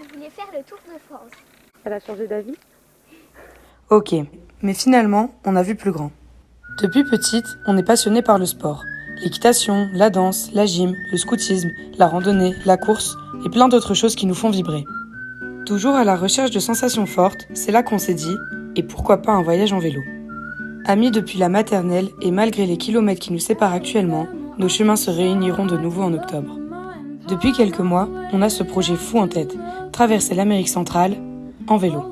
elle voulait faire le Tour de France. Elle a changé d'avis? Ok, mais finalement, on a vu plus grand. Depuis petite, on est passionné par le sport. L'équitation, la danse, la gym, le scoutisme, la randonnée, la course et plein d'autres choses qui nous font vibrer. Toujours à la recherche de sensations fortes, c'est là qu'on s'est dit, et pourquoi pas un voyage en vélo. Amis depuis la maternelle et malgré les kilomètres qui nous séparent actuellement, nos chemins se réuniront de nouveau en octobre. Depuis quelques mois, on a ce projet fou en tête, traverser l'Amérique centrale en vélo.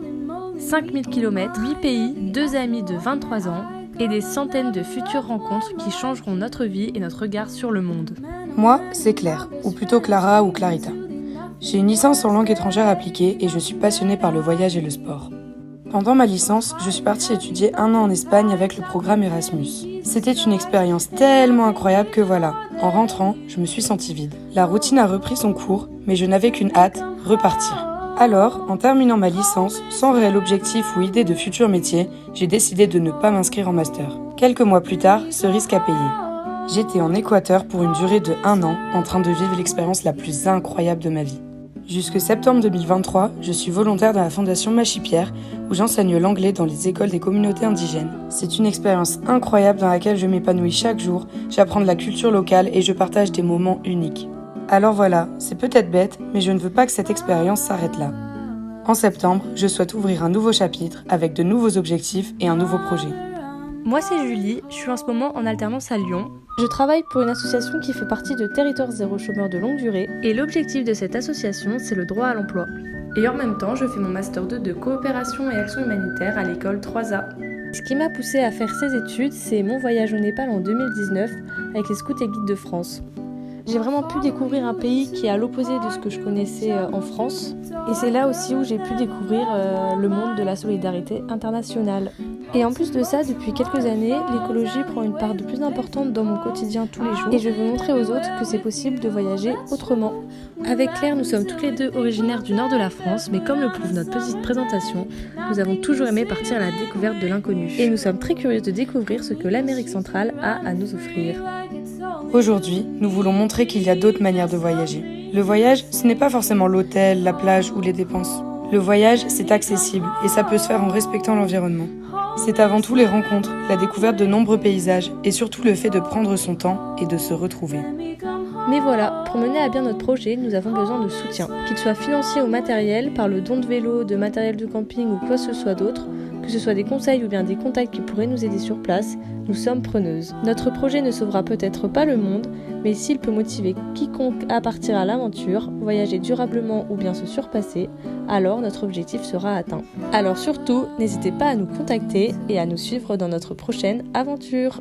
5000 km, 8 pays, 2 amis de 23 ans et des centaines de futures rencontres qui changeront notre vie et notre regard sur le monde. Moi, c'est Claire, ou plutôt Clara ou Clarita. J'ai une licence en langue étrangère appliquée et je suis passionnée par le voyage et le sport. Pendant ma licence, je suis partie étudier 1 an en Espagne avec le programme Erasmus. C'était une expérience tellement incroyable que voilà, en rentrant, je me suis sentie vide. La routine a repris son cours, mais je n'avais qu'une hâte, repartir. Alors, en terminant ma licence, sans réel objectif ou idée de futur métier, j'ai décidé de ne pas m'inscrire en master. Quelques mois plus tard, ce risque a payé. J'étais en Équateur pour une durée de 1 an, en train de vivre l'expérience la plus incroyable de ma vie. Jusque septembre 2023, je suis volontaire dans la fondation Machipierre, où j'enseigne l'anglais dans les écoles des communautés indigènes. C'est une expérience incroyable dans laquelle je m'épanouis chaque jour, j'apprends de la culture locale et je partage des moments uniques. Alors voilà, c'est peut-être bête, mais je ne veux pas que cette expérience s'arrête là. En septembre, je souhaite ouvrir un nouveau chapitre avec de nouveaux objectifs et un nouveau projet. Moi c'est Julie, je suis en ce moment en alternance à Lyon. Je travaille pour une association qui fait partie de Territoire Zéro Chômeur de longue durée et l'objectif de cette association c'est le droit à l'emploi. Et en même temps je fais mon master 2 de coopération et action humanitaire à l'école 3A. Ce qui m'a poussée à faire ces études, c'est mon voyage au Népal en 2019 avec les scouts et guides de France. J'ai vraiment pu découvrir un pays qui est à l'opposé de ce que je connaissais en France. Et c'est là aussi où j'ai pu découvrir le monde de la solidarité internationale. Et en plus de ça, depuis quelques années, l'écologie prend une part de plus importante dans mon quotidien tous les jours. Et je veux montrer aux autres que c'est possible de voyager autrement. Avec Claire, nous sommes toutes les deux originaires du nord de la France, mais comme le prouve notre petite présentation, nous avons toujours aimé partir à la découverte de l'inconnu. Et nous sommes très curieuses de découvrir ce que l'Amérique centrale a à nous offrir. Aujourd'hui, nous voulons montrer qu'il y a d'autres manières de voyager. Le voyage, ce n'est pas forcément l'hôtel, la plage ou les dépenses. Le voyage, c'est accessible et ça peut se faire en respectant l'environnement. C'est avant tout les rencontres, la découverte de nombreux paysages et surtout le fait de prendre son temps et de se retrouver. Mais voilà, pour mener à bien notre projet, nous avons besoin de soutien. Qu'il soit financier ou matériel, par le don de vélo, de matériel de camping ou quoi que ce soit d'autre, que ce soit des conseils ou bien des contacts qui pourraient nous aider sur place, nous sommes preneuses. Notre projet ne sauvera peut-être pas le monde, mais s'il peut motiver quiconque à partir à l'aventure, voyager durablement ou bien se surpasser, alors notre objectif sera atteint. Alors surtout, n'hésitez pas à nous contacter et à nous suivre dans notre prochaine aventure.